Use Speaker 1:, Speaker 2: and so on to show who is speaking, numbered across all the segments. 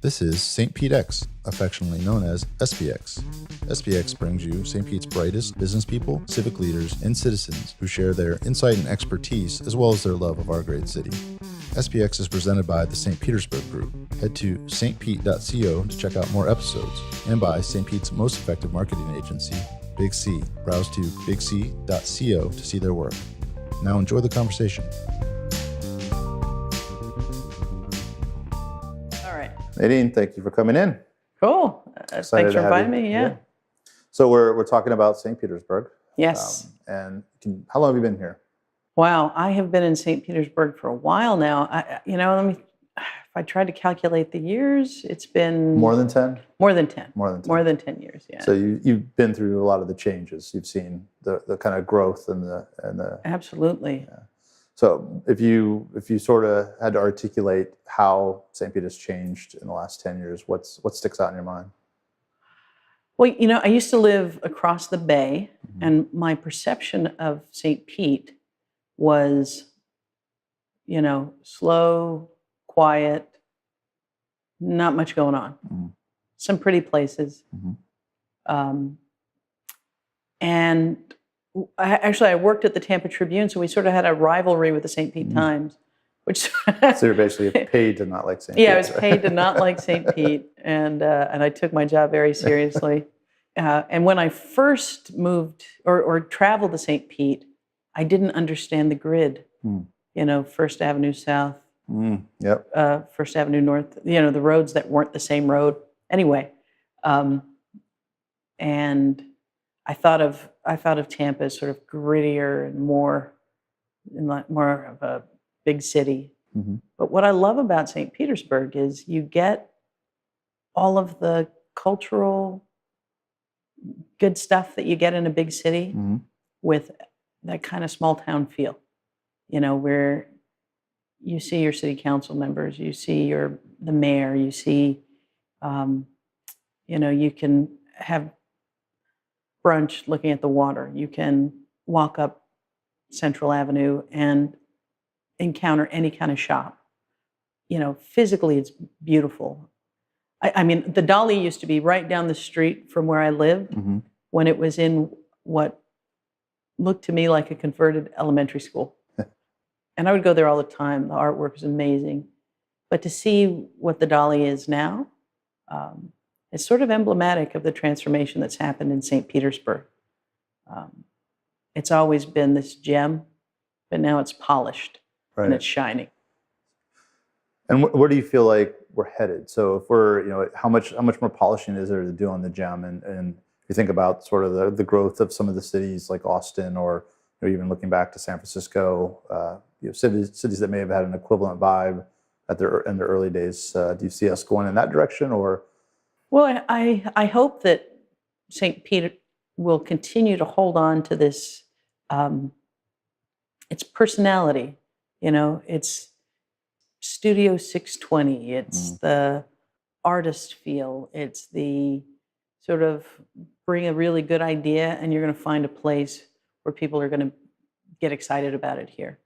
Speaker 1: This is St. Pete X, affectionately known as SPX. SPX brings you St. Pete's brightest business people, civic leaders, and citizens who share their insight and expertise as well as their love of our great city. SPX is presented by the St. Petersburg Group. Head to stpete.co to check out more episodes, and by St. Pete's most effective marketing agency, Big C. Browse to bigc.co to see their work. Now enjoy the conversation. Nadine, thank you for coming in.
Speaker 2: Cool. Thanks for inviting me. Yeah.
Speaker 1: So we're talking about St. Petersburg.
Speaker 2: Yes.
Speaker 1: How long have you been here?
Speaker 2: Wow, I have been in St. Petersburg for a while now. If I tried to calculate the years, it's been
Speaker 1: more than 10.
Speaker 2: More than 10.
Speaker 1: More than 10.
Speaker 2: More than 10 years. Yeah.
Speaker 1: So you've been through a lot of the changes. You've seen the kind of growth and the.
Speaker 2: Absolutely.
Speaker 1: Yeah. So if you sort of had to articulate how St. Pete has changed in the last 10 years, what sticks out in your mind?
Speaker 2: Well, I used to live across the bay, and my perception of St. Pete was, slow, quiet, not much going on. Some pretty places. And I worked at the Tampa Tribune, so we sort of had a rivalry with the St. Pete Times, which.
Speaker 1: So you're basically paid to not like St. Pete.
Speaker 2: Yeah, I was paid to not like St. Pete, and I took my job very seriously. And when I first moved or traveled to St. Pete, I didn't understand the grid. First Avenue South, First Avenue North. The roads that weren't the same road. Anyway, and I thought of Tampa as sort of grittier and more of a big city. But what I love about St. Petersburg is you get all of the cultural good stuff that you get in a big city with that kind of small town feel, where you see your city council members, you see the mayor, you see, you can have brunch looking at the water. You can walk up Central Avenue and encounter any kind of shop. Physically it's beautiful. I mean, the Dolly used to be right down the street from where I lived when it was in what looked to me like a converted elementary school. And I would go there all the time. The artwork is amazing. But to see what the Dolly is now, it's sort of emblematic of the transformation that's happened in St. Petersburg. It's always been this gem, but now it's polished and it's shining.
Speaker 1: And where do you feel like we're headed? So if we're, how much more polishing is there to do on the gem? And if you think about sort of the growth of some of the cities like Austin, or even looking back to San Francisco, cities that may have had an equivalent vibe in their early days. Do you see us going in that direction, or?
Speaker 2: Well, I hope that St. Pete will continue to hold on to this, its personality. It's Studio 620. It's the artist feel. It's the sort of bring a really good idea, and you're going to find a place where people are going to get excited about it here.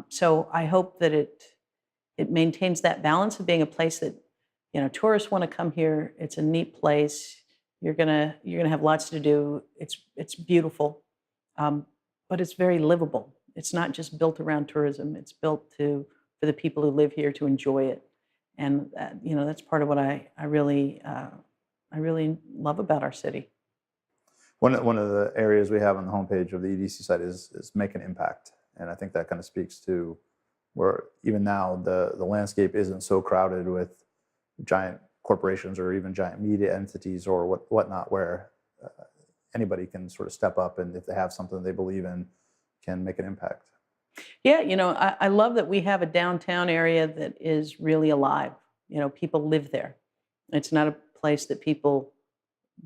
Speaker 2: So I hope that it maintains that balance of being a place that, tourists want to come here. It's a neat place. You're gonna have lots to do. It's beautiful, but it's very livable. It's not just built around tourism. It's built for the people who live here to enjoy it, and that's part of what I really love about our city.
Speaker 1: One of the areas we have on the homepage of the EDC site is make an impact, and I think that kind of speaks to where even now the landscape isn't so crowded with giant corporations or even giant media entities or whatnot, where anybody can sort of step up, and if they have something they believe in, can make an impact.
Speaker 2: Yeah, I love that we have a downtown area that is really alive. People live there. It's not a place that people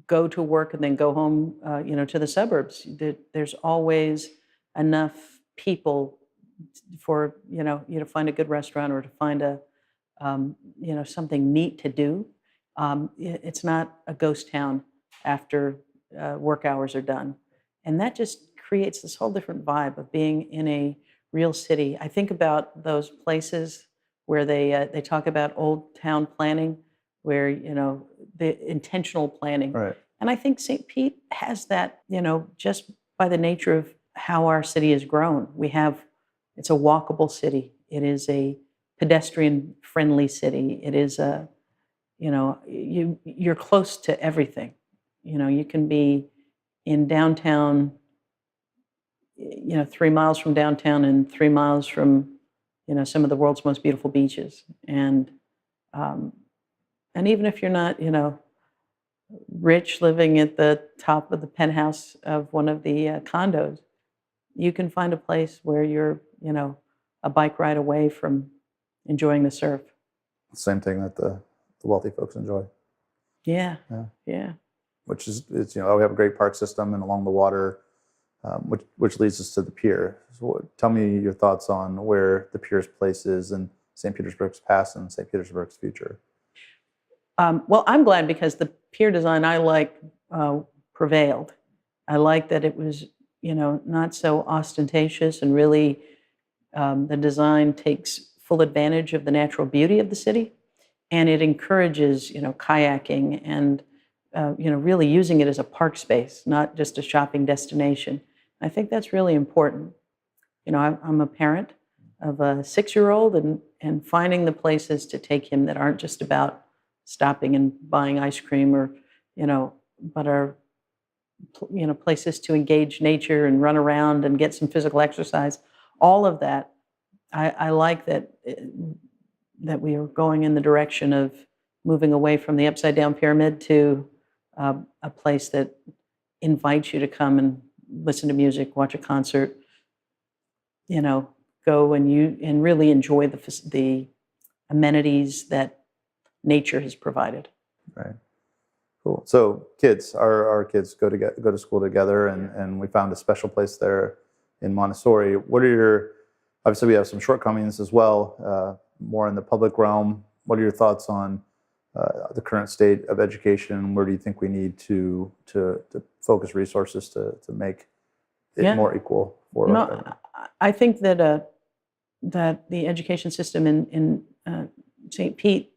Speaker 2: go to work and then go home, to the suburbs. There's always enough people for, you to find a good restaurant or to find something neat to do. It's not a ghost town after work hours are done. And that just creates this whole different vibe of being in a real city. I think about those places where they talk about old town planning. where, the intentional planning.
Speaker 1: Right.
Speaker 2: And I think St. Pete has that, just by the nature of how our city has grown. It's a walkable city. It is a pedestrian friendly city. It is you're close to everything. You can be in downtown, 3 miles from downtown and 3 miles from, some of the world's most beautiful beaches. Um, and even if you're not, rich living at the top of the penthouse of one of the condos, you can find a place where you're, a bike ride away from enjoying the surf.
Speaker 1: Same thing that the wealthy folks enjoy.
Speaker 2: Yeah.
Speaker 1: Yeah.
Speaker 2: Yeah.
Speaker 1: Which is, it's, we have a great park system and along the water, which leads us to the pier. So tell me your thoughts on where the pier's place is in St. Petersburg's past and St. Petersburg's future.
Speaker 2: Well, I'm glad because the pier design I like prevailed. I like that it was, not so ostentatious, and really the design takes full advantage of the natural beauty of the city, and it encourages, kayaking and, really using it as a park space, not just a shopping destination. I think that's really important. I'm a parent of a 6-year-old, and finding the places to take him that aren't just about stopping and buying ice cream or, but are, places to engage nature and run around and get some physical exercise. All of that, I like that that we are going in the direction of moving away from the upside down pyramid to a place that invites you to come and listen to music, watch a concert, go and really enjoy the amenities that nature has provided.
Speaker 1: Right. Cool. So our kids go to school together, and we found a special place there in Montessori. Obviously we have some shortcomings as well, more in the public realm. What are your thoughts on the current state of education? Where do you think we need to focus resources to make it more equal for everyone?
Speaker 2: I think that the education system in St. Pete,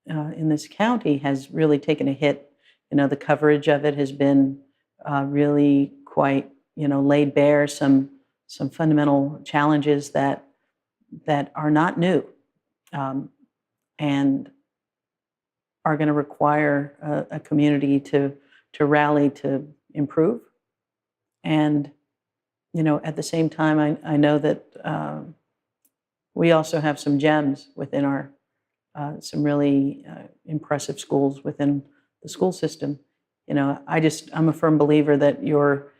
Speaker 2: in this county, has really taken a hit. The coverage of it has been really quite, laid bare some fundamental challenges that are not new, and are going to require a community to rally to improve. And at the same time, I know that we also have some gems within our some really impressive schools within the school system. I'm a firm believer that your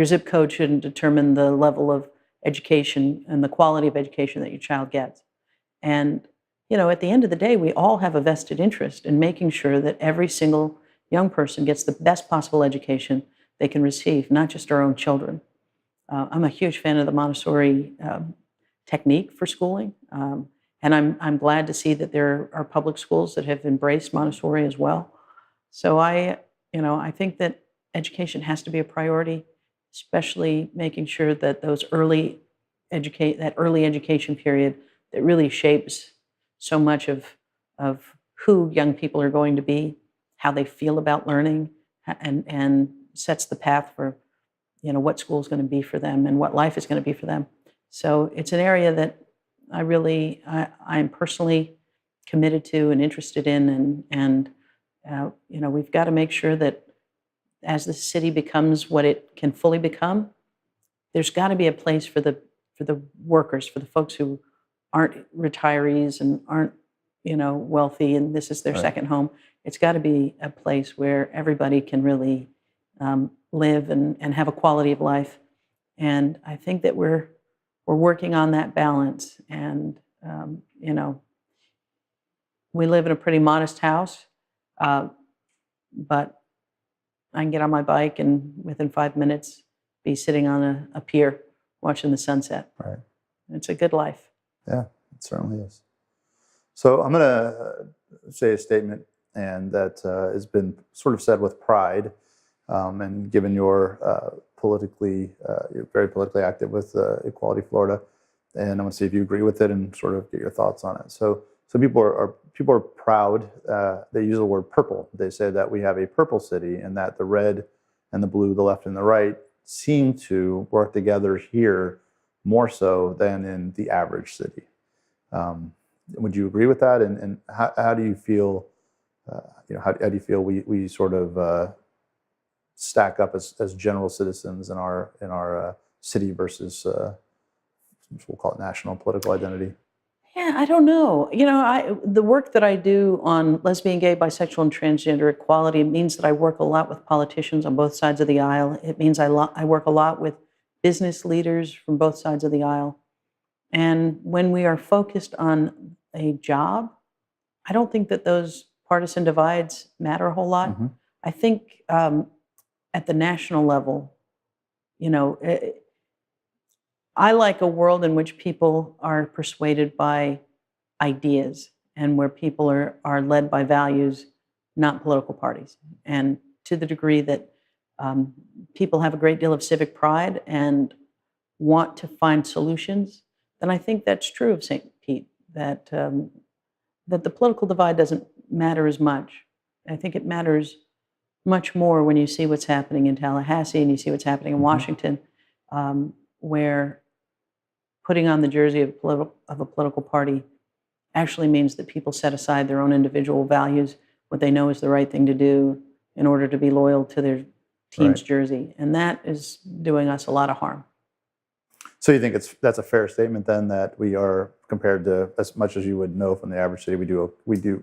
Speaker 2: zip code shouldn't determine the level of education and the quality of education that your child gets. And at the end of the day, we all have a vested interest in making sure that every single young person gets the best possible education they can receive, not just our own children. I'm a huge fan of the Montessori technique for schooling, and I'm glad to see that there are public schools that have embraced Montessori as well. So I think that education has to be a priority, especially making sure that that early education period that really shapes so much of who young people are going to be, how they feel about learning, and sets the path for what school is going to be for them and what life is going to be for them. So it's an area that I'm personally committed to and interested in, and we've got to make sure that as the city becomes what it can fully become, there's got to be a place for the workers, for the folks who aren't retirees and aren't wealthy, and this is their second home. It's got to be a place where everybody can really live and have a quality of life. And I think that we're working on that balance. And we live in a pretty modest house, but I can get on my bike and within 5 minutes be sitting on a pier watching the sunset.
Speaker 1: Right.
Speaker 2: It's a good life.
Speaker 1: Yeah, it certainly is. So I'm going to say a statement, and that has been sort of said with pride, and given you're very politically active with Equality Florida, and I'm going to see if you agree with it and sort of get your thoughts on it. So So people are proud. They use the word purple. They say that we have a purple city, and that the red and the blue, the left and the right, seem to work together here more so than in the average city. Would you agree with that? And how do you feel? How do you feel we sort of stack up as general citizens in our city versus we'll call it national political identity?
Speaker 2: Yeah, I don't know. The work that I do on lesbian, gay, bisexual, and transgender equality, it means that I work a lot with politicians on both sides of the aisle. It means I work a lot with business leaders from both sides of the aisle. And when we are focused on a job, I don't think that those partisan divides matter a whole lot.
Speaker 1: Mm-hmm.
Speaker 2: I think at the national level, I like a world in which people are persuaded by ideas and where people are led by values, not political parties. And to the degree that people have a great deal of civic pride and want to find solutions, then I think that's true of St. Pete, that the political divide doesn't matter as much. I think it matters much more when you see what's happening in Tallahassee and you see what's happening in Washington, where putting on the jersey of a political party actually means that people set aside their own individual values, what they know is the right thing to do, in order to be loyal to their team's jersey. And that is doing us a lot of harm.
Speaker 1: So you think that's a fair statement then, that we are, compared to as much as you would know from the average city, we do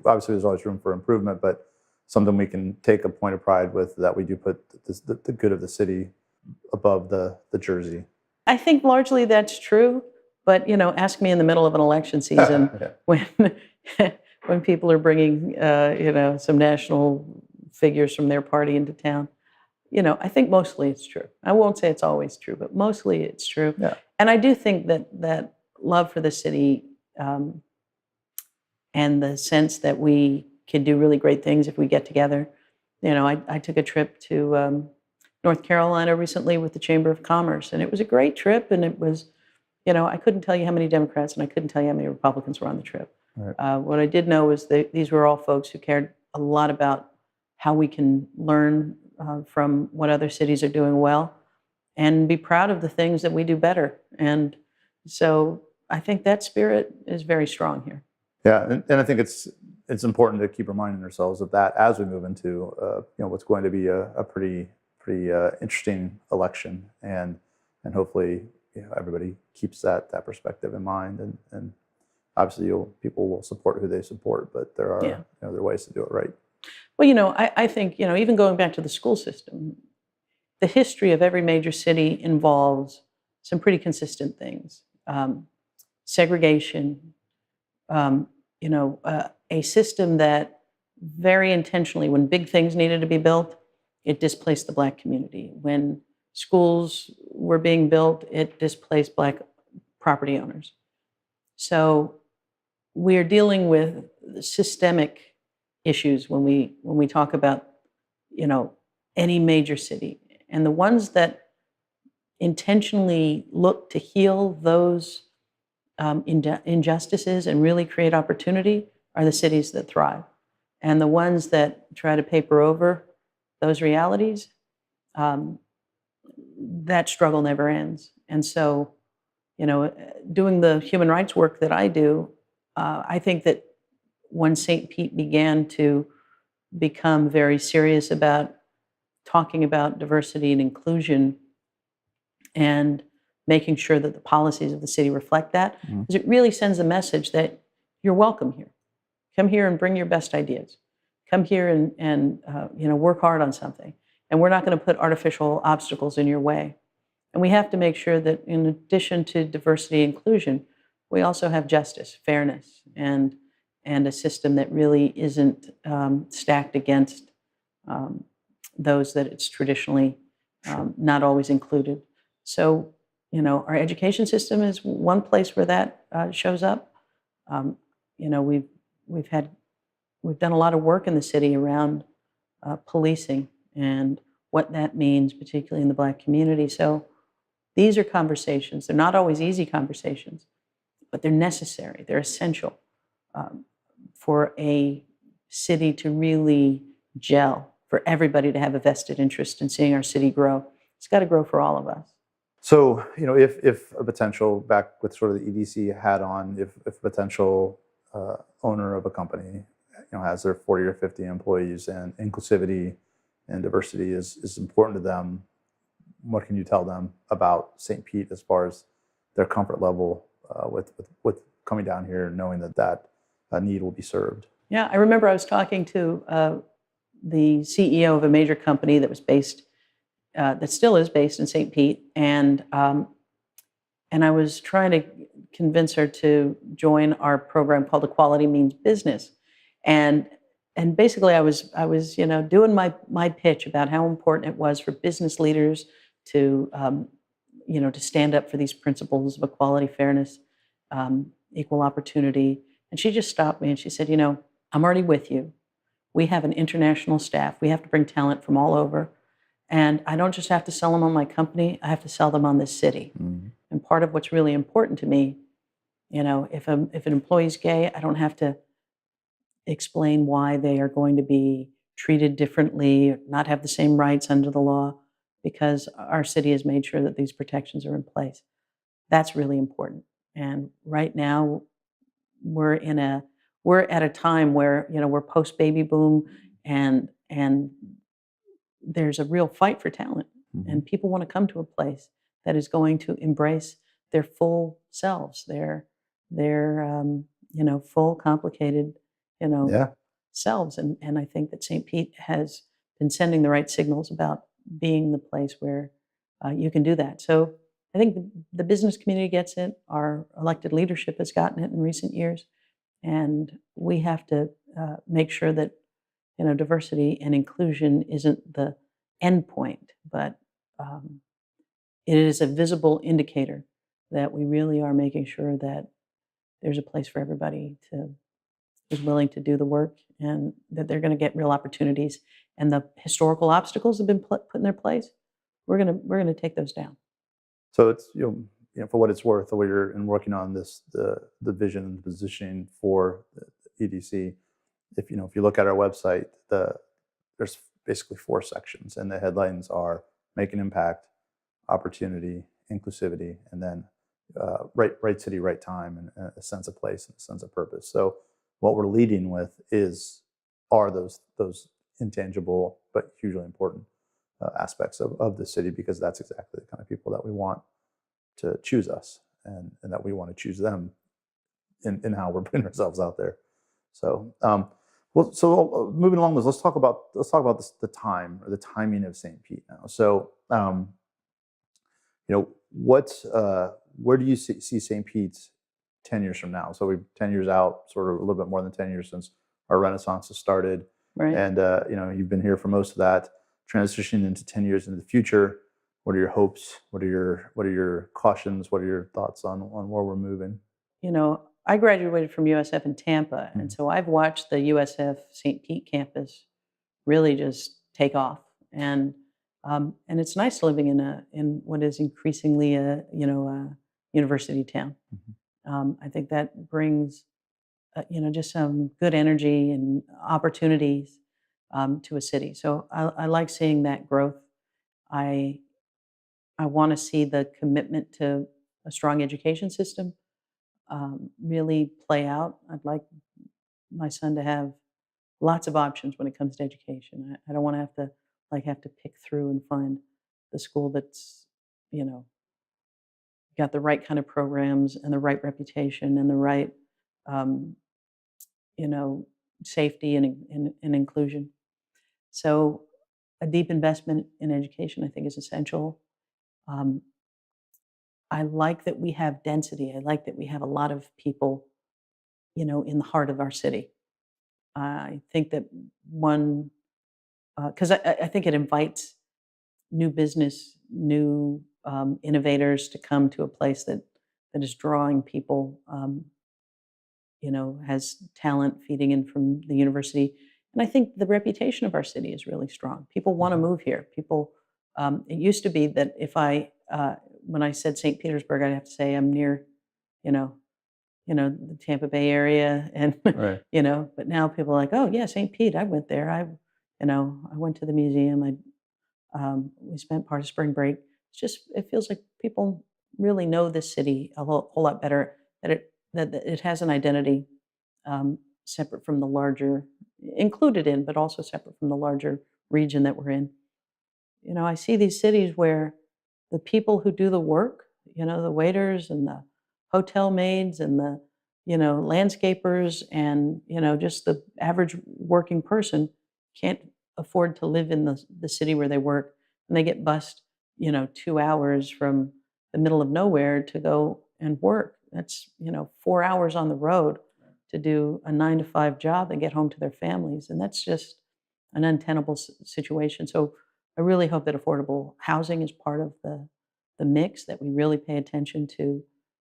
Speaker 1: obviously there's always room for improvement, but something we can take a point of pride with, that we do put the good of the city above the jersey.
Speaker 2: I think largely that's true, but ask me in the middle of an election season when people are bringing some national figures from their party into town. I think mostly it's true. I won't say it's always true, but mostly it's true.
Speaker 1: Yeah.
Speaker 2: And I do think that love for the city and the sense that we can do really great things if we get together. I took a trip to North Carolina recently with the Chamber of Commerce, and it was a great trip. And it was, I couldn't tell you how many Democrats and I couldn't tell you how many Republicans were on the trip. Right. What I did know was that these were all folks who cared a lot about how we can learn from what other cities are doing well and be proud of the things that we do better. And so I think that spirit is very strong here.
Speaker 1: Yeah, and I think it's important to keep reminding ourselves of that as we move into what's going to be a pretty interesting election, and hopefully everybody keeps that perspective in mind, and obviously people will support who they support, but there are there are ways to do it right.
Speaker 2: Well, I think even going back to the school system, the history of every major city involves some pretty consistent things: segregation, a system that very intentionally, when big things needed to be built, it displaced the Black community. When schools were being built, it displaced Black property owners. So we are dealing with systemic issues when we talk about any major city, and the ones that intentionally look to heal those injustices and really create opportunity are the cities that thrive. And the ones that try to paper over those realities, that struggle never ends. And so, doing the human rights work that I do, I think that when St. Pete began to become very serious about talking about diversity and inclusion and making sure that the policies of the city reflect that, because it really sends a message that you're welcome here. Come here and bring your best ideas. Come here and work hard on something. And we're not going to put artificial obstacles in your way. And we have to make sure that in addition to diversity and inclusion, we also have justice, fairness, and a system that really isn't stacked against those that it's traditionally not always included. So, our education system is one place where that shows up. We've done a lot of work in the city around policing and what that means, particularly in the Black community. So these are conversations. They're not always easy conversations, but they're necessary. They're essential. for a city to really gel, for everybody to have a vested interest in seeing our city grow. It's got to grow for all of us.
Speaker 1: So, if a potential, back with sort of the EDC hat on, if a potential owner of a company, has their 40 or 50 employees, and inclusivity and diversity is important to them, what can you tell them about St. Pete as far as their comfort level with coming down here and knowing that need will be served?
Speaker 2: Yeah, I remember I was talking to the CEO of a major company that was based, that still is based in St. Pete, and I was trying to convince her to join our program called Equality Means Business, and basically I was doing my pitch about how important it was for business leaders to to stand up for these principles of equality, fairness, equal opportunity, and she just stopped me and she said, I'm already with you. We have an international staff. We have to bring talent from all over. And I don't just have to sell them on my company, I have to sell them on this city.
Speaker 1: Mm-hmm.
Speaker 2: And part of what's really important to me, if an employee's gay, I don't have to explain why they are going to be treated differently, not have the same rights under the law, because our city has made sure that these protections are in place. That's really important. And right now, we're at a time where we're post baby boom, and there's a real fight for talent,
Speaker 1: Mm-hmm.
Speaker 2: and people want to come to a place that is going to embrace their full selves, their full complicated
Speaker 1: Yeah.
Speaker 2: selves, and I think that St. Pete has been sending the right signals about being the place where you can do that. So I think the business community gets it. Our elected leadership has gotten it in recent years, and we have to make sure that diversity and inclusion isn't the end point, but it is a visible indicator that we really are making sure that there's a place for everybody to who's willing to do the work, and that they're going to get real opportunities. And the historical obstacles have been put in their place. We're going to take those down.
Speaker 1: So it's for what it's worth, the way you're working on this, the vision and positioning for the EDC. If you look at our website, there's basically 4 sections, and the headlines are make an impact, opportunity, inclusivity, and then right city, right time, and a sense of place and a sense of purpose. So what we're leading with are those intangible but hugely important aspects of the city, because that's exactly the kind of people that we want to choose us, and that we want to choose them in how we're putting ourselves out there. So moving along this, let's talk about the time, or the timing of St. Pete now. So where do you see St. Pete's 10 years from now? So we're 10 years out, sort of a little bit more than 10 years since our Renaissance has started.
Speaker 2: Right.
Speaker 1: And you've been here for most of that. Transitioning into 10 years into the future, what are your hopes? What are your cautions? What are your thoughts on where we're moving?
Speaker 2: I graduated from USF in Tampa, and so I've watched the USF St. Pete campus really just take off, and it's nice living in what is increasingly a university town.
Speaker 1: Mm-hmm.
Speaker 2: I think that brings just some good energy and opportunities to a city. So I like seeing that growth. I want to see the commitment to a strong education system really play out. I'd like my son to have lots of options when it comes to education. I don't want to have to pick through and find the school that's got the right kind of programs and the right reputation and the right um, safety and inclusion. So a deep investment in education, I think, is essential. Um, I like that we have density. I like that we have a lot of people, in the heart of our city. I think that because I think it invites new business, new innovators to come to a place that is drawing people, has talent feeding in from the university. And I think the reputation of our city is really strong. People want to move here. It used to be that when I said St. Petersburg, I'd have to say I'm near, the Tampa Bay area, and
Speaker 1: Right.
Speaker 2: but now people are like, oh yeah, St. Pete, I went there. I went to the museum. We spent part of spring break. It feels like people really know this city a whole lot better. That it has an identity, separate from the larger, included in, but also separate from the larger region that we're in. I see these cities where the people who do the work, the waiters and the hotel maids and the, landscapers and, just the average working person can't afford to live in the city where they work. And they get bused, 2 hours from the middle of nowhere to go and work. That's, 4 hours on the road to do a 9 to 5 job and get home to their families. And that's just an untenable situation. So I really hope that affordable housing is part of the mix, that we really pay attention to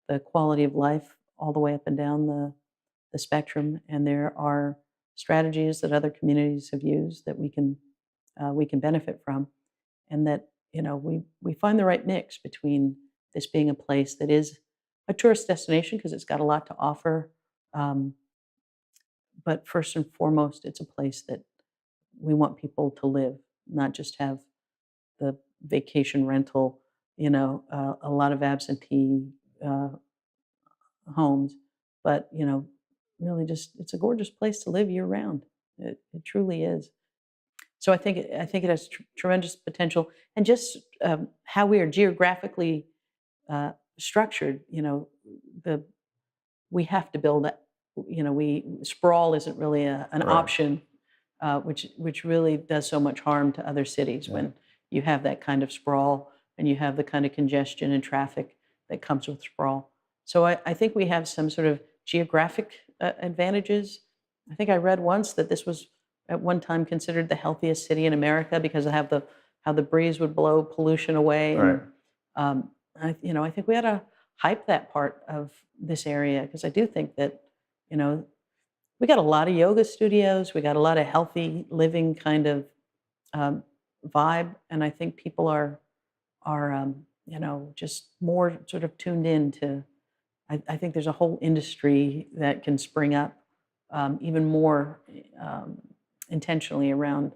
Speaker 2: the quality of life all the way up and down the spectrum. And there are strategies that other communities have used that we can benefit from, and that we find the right mix between this being a place that is a tourist destination because it's got a lot to offer, um, but first and foremost, it's a place that we want people to live, not just have the vacation rental, a lot of absentee uh, homes, but really just it's a gorgeous place to live year round. It truly is. So I think it has tremendous potential, and just how we are geographically structured. The we have to build that. We sprawl isn't really an
Speaker 1: Right.
Speaker 2: option, which really does so much harm to other cities
Speaker 1: Yeah.
Speaker 2: when you have that kind of sprawl and you have the kind of congestion and traffic that comes with sprawl. So I think we have some sort of geographic advantages. I think I read once that this was at one time considered the healthiest city in America because of how the breeze would blow pollution away,
Speaker 1: Right.
Speaker 2: and I think we ought to hype that part of this area because I do think that you know we got a lot of yoga studios, we got a lot of healthy living kind of um, vibe, and I think people are just more sort of tuned in to. I think there's a whole industry that can spring up even more um, intentionally around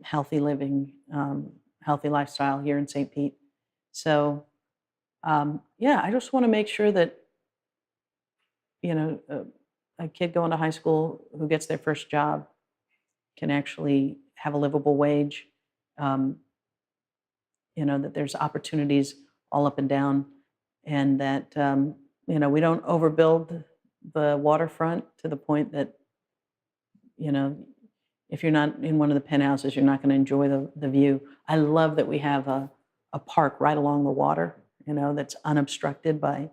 Speaker 2: healthy living, healthy lifestyle here in St. Pete. So yeah, I just want to make sure that you know a kid going to high school who gets their first job can actually have a livable wage. Um, that there's opportunities all up and down, and that we don't overbuild the waterfront to the point that you know if you're not in one of the penthouses, you're not going to enjoy the view. I love that we have a park right along the water, that's unobstructed by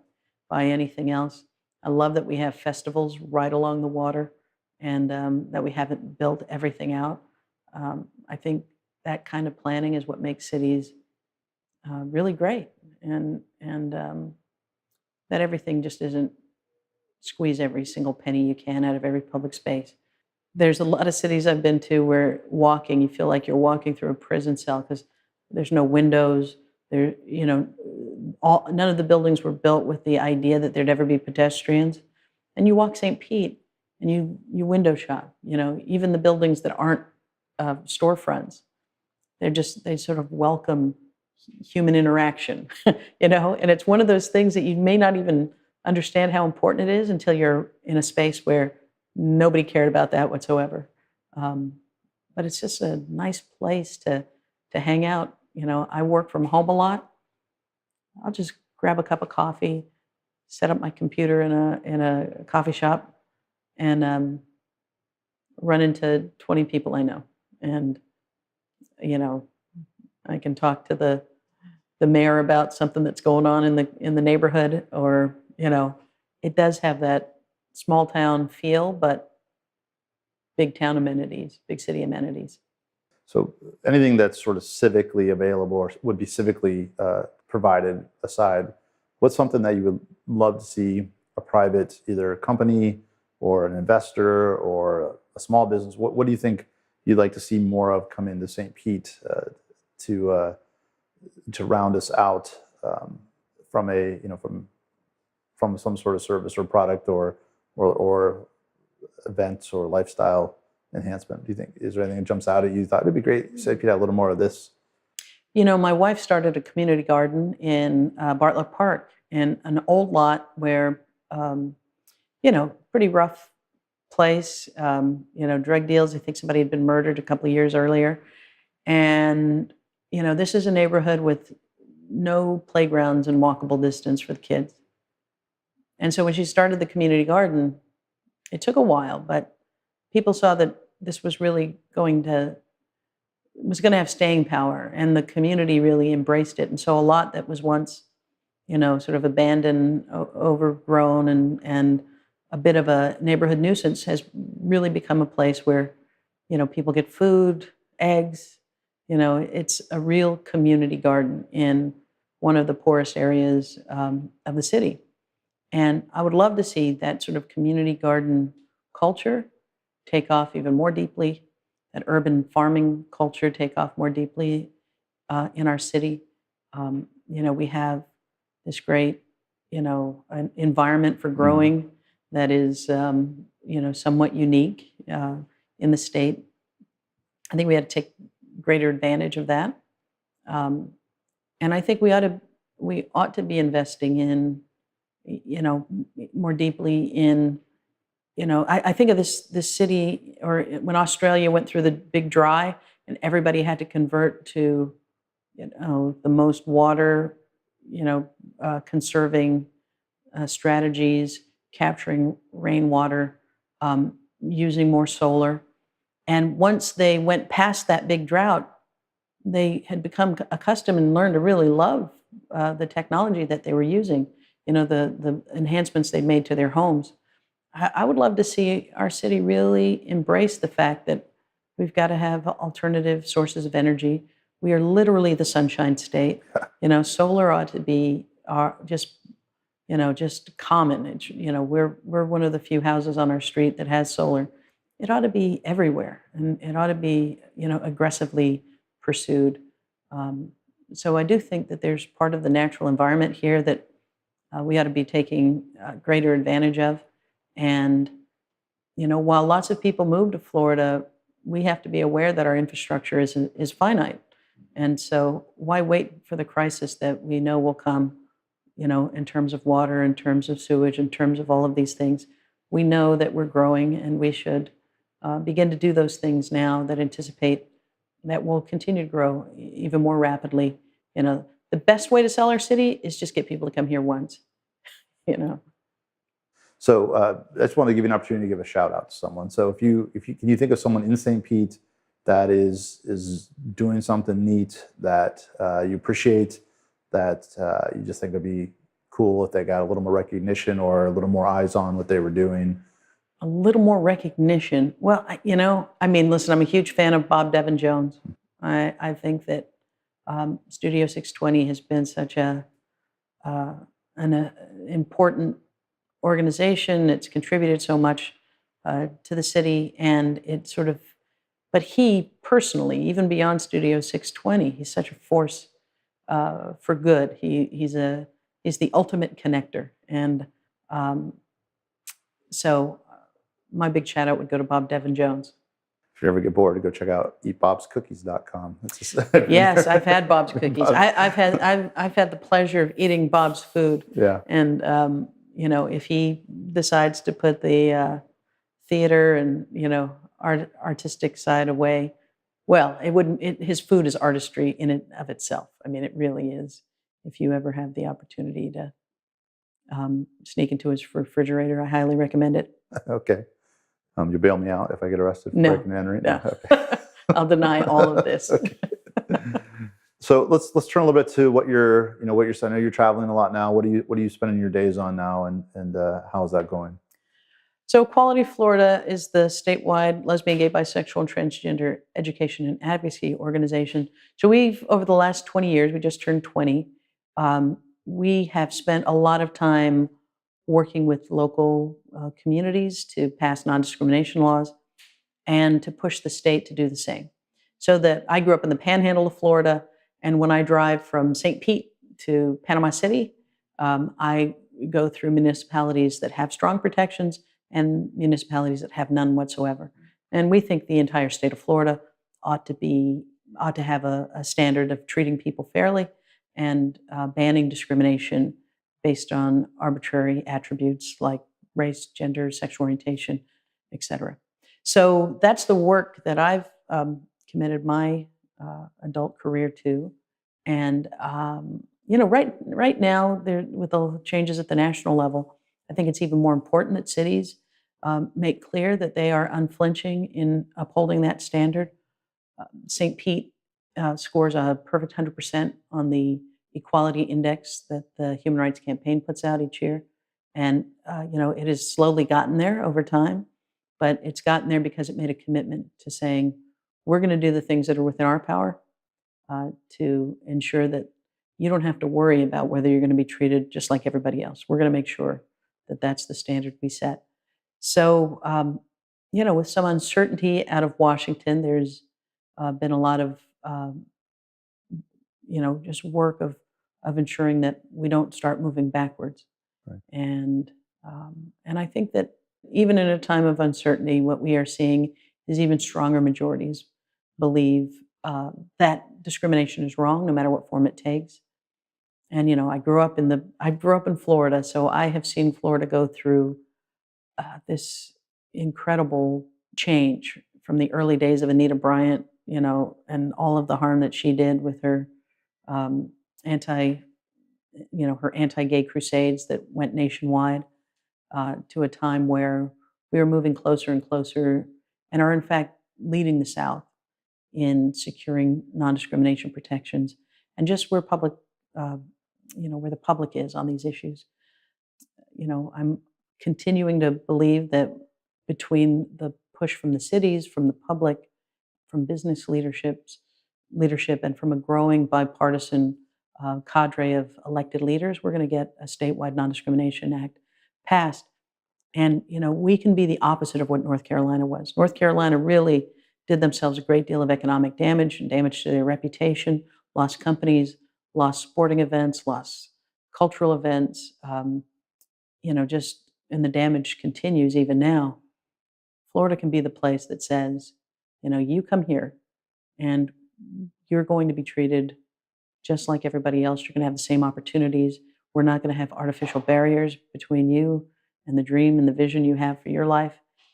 Speaker 2: anything else. I love that we have festivals right along the water, and that we haven't built everything out. I think that kind of planning is what makes cities really great, and that everything just isn't squeeze every single penny you can out of every public space. There's a lot of cities I've been to where walking, you feel like you're walking through a prison cell because there's no windows. None of the buildings were built with the idea that there'd ever be pedestrians. And you walk St. Pete, and you window shop. Even the buildings that aren't storefronts, they sort of welcome human interaction. And it's one of those things that you may not even understand how important it is until you're in a space where nobody cared about that whatsoever. Um, but it's just a nice place to hang out. I work from home a lot. I'll just grab a cup of coffee, set up my computer in a coffee shop, and run into 20 people I know. And you know, I can talk to the mayor about something that's going on in the neighborhood, or it does have that small town feel, but big town amenities, big city amenities.
Speaker 1: So anything that's sort of civically available or would be civically provided aside, what's something that you would love to see a private, either a company or an investor or a small business? What do you think you'd like to see more of come into St. Pete to to round us out from from some sort of service or product or events or lifestyle enhancement? Do you think, is there anything that jumps out at you? Thought it'd be great, say, if you had a little more of this.
Speaker 2: My wife started a community garden in Bartlett Park in an old lot where, pretty rough place, drug deals. I think somebody had been murdered a couple of years earlier. And, this is a neighborhood with no playgrounds in walkable distance for the kids. And so when she started the community garden, it took a while, but people saw that this was really going to have staying power, and the community really embraced it. And so a lot that was once, sort of abandoned, overgrown, and a bit of a neighborhood nuisance has really become a place where, people get food, eggs. It's a real community garden in one of the poorest areas of the city. And I would love to see that sort of community garden culture take off even more deeply, that urban farming culture take off more deeply in our city. We have this great, an environment for growing that is, somewhat unique in the state. I think we had to take greater advantage of that. And I think we ought to be investing in, more deeply in, I think of this city, or when Australia went through the big dry and everybody had to convert to, the most water, conserving strategies, capturing rainwater, using more solar. And once they went past that big drought, they had become accustomed and learned to really love the technology that they were using, the enhancements they made to their homes. I would love to see our city really embrace the fact that we've got to have alternative sources of energy. We are literally the sunshine state. Solar ought to be just common. We're one of the few houses on our street that has solar. It ought to be everywhere, and it ought to be, aggressively pursued. So I do think that there's part of the natural environment here that we ought to be taking greater advantage of. And, while lots of people move to Florida, we have to be aware that our infrastructure is finite. And so why wait for the crisis that we know will come, in terms of water, in terms of sewage, in terms of all of these things? We know that we're growing, and we should begin to do those things now that anticipate that will continue to grow even more rapidly. The best way to sell our city is just get people to come here once,
Speaker 1: So I just want to give you an opportunity to give a shout out to someone. So if you can you think of someone in St. Pete that is doing something neat that you appreciate, that you just think would be cool if they got a little more recognition or a little more eyes on what they were doing?
Speaker 2: A little more recognition. Well, listen, I'm a huge fan of Bob Devin Jones. I think that Studio 620 has been such an important organization. It's contributed so much to the city, and but he personally, even beyond Studio 620, he's such a force for good. He's the ultimate connector, and so my big shout out would go to Bob Devin Jones.
Speaker 1: If you ever get bored, go check out eatbobscookies.com.
Speaker 2: Yes, I've had Bob's cookies. I've had the pleasure of eating Bob's food.
Speaker 1: Yeah.
Speaker 2: And if he decides to put the theater and artistic side away, well, it wouldn't. His food is artistry in and of itself. It really is. If you ever have the opportunity to sneak into his refrigerator, I highly recommend it.
Speaker 1: Okay. You'll bail me out if I get arrested for breaking and entering?
Speaker 2: No.
Speaker 1: Okay.
Speaker 2: I'll deny all of this.
Speaker 1: Okay. So let's turn a little bit to what you're saying. I know you're traveling a lot now. What are you spending your days on now, and how's that going?
Speaker 2: So Equality Florida is the statewide lesbian, gay, bisexual, and transgender education and advocacy organization. So we've, over the last 20 years, we just turned 20, we have spent a lot of time working with local communities to pass non-discrimination laws and to push the state to do the same. So that I grew up in the panhandle of Florida, and when I drive from St. Pete to Panama City, I go through municipalities that have strong protections and municipalities that have none whatsoever. And we think the entire state of Florida ought to have a standard of treating people fairly and banning discrimination based on arbitrary attributes like race, gender, sexual orientation, et cetera. So that's the work that I've committed my adult career to. And right now, with the changes at the national level, I think it's even more important that cities make clear that they are unflinching in upholding that standard. St. Pete scores a perfect 100% on the equality index that the Human Rights Campaign puts out each year. And, it has slowly gotten there over time, but it's gotten there because it made a commitment to saying, we're going to do the things that are within our power to ensure that you don't have to worry about whether you're going to be treated just like everybody else. We're going to make sure that that's the standard we set. So, with some uncertainty out of Washington, there's been a lot of, just work of ensuring that we don't start moving backwards.
Speaker 1: Right.
Speaker 2: And I think that even in a time of uncertainty, what we are seeing is even stronger majorities believe that discrimination is wrong, no matter what form it takes. And I grew up in Florida, so I have seen Florida go through this incredible change from the early days of Anita Bryant, and all of the harm that she did with her anti-gay crusades that went nationwide, to a time where we are moving closer and closer and are in fact leading the South in securing non-discrimination protections and just where where the public is on these issues. I'm continuing to believe that between the push from the cities, from the public, from business leadership, and from a growing bipartisan cadre of elected leaders, we're going to get a statewide non-discrimination act passed. And, we can be the opposite of what North Carolina was. North Carolina really did themselves a great deal of economic damage and damage to their reputation, lost companies, lost sporting events, lost cultural events, and the damage continues even now. Florida can be the place that says, you come here and you're going to be treated just like everybody else. You're going to have the same opportunities. We're not going to have artificial barriers between you and the dream and the vision you have for your life,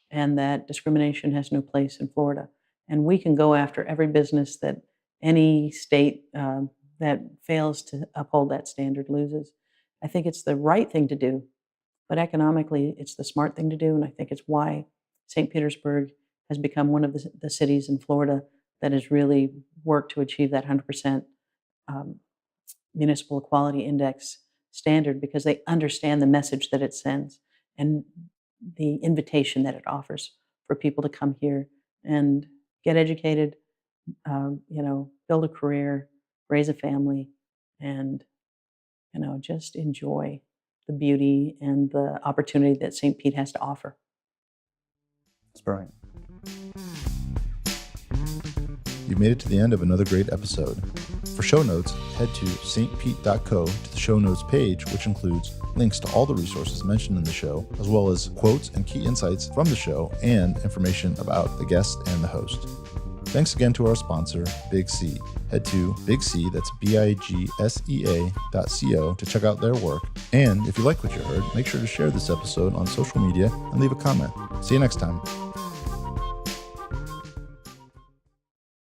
Speaker 2: and that discrimination has no place in Florida. And we can go after every business that any state that fails to uphold that standard loses. I think it's the right thing to do, but economically, it's the smart thing to do, and I think it's why St. Petersburg has become one of the cities in Florida that has really worked to achieve that 100% municipal equality index standard, because they understand the message that it sends and the invitation that it offers for people to come here and get educated, build a career, raise a family, and just enjoy the beauty and the opportunity that St. Pete has to offer.
Speaker 1: That's brilliant. You've made it to the end of another great episode. For show notes, head to stpete.co to the show notes page, which includes links to all the resources mentioned in the show, as well as quotes and key insights from the show and information about the guest and the host. Thanks again to our sponsor, Big C. Head to Big C, that's BIGSEA.co, to check out their work. And if you like what you heard, make sure to share this episode on social media and leave a comment. See you next time.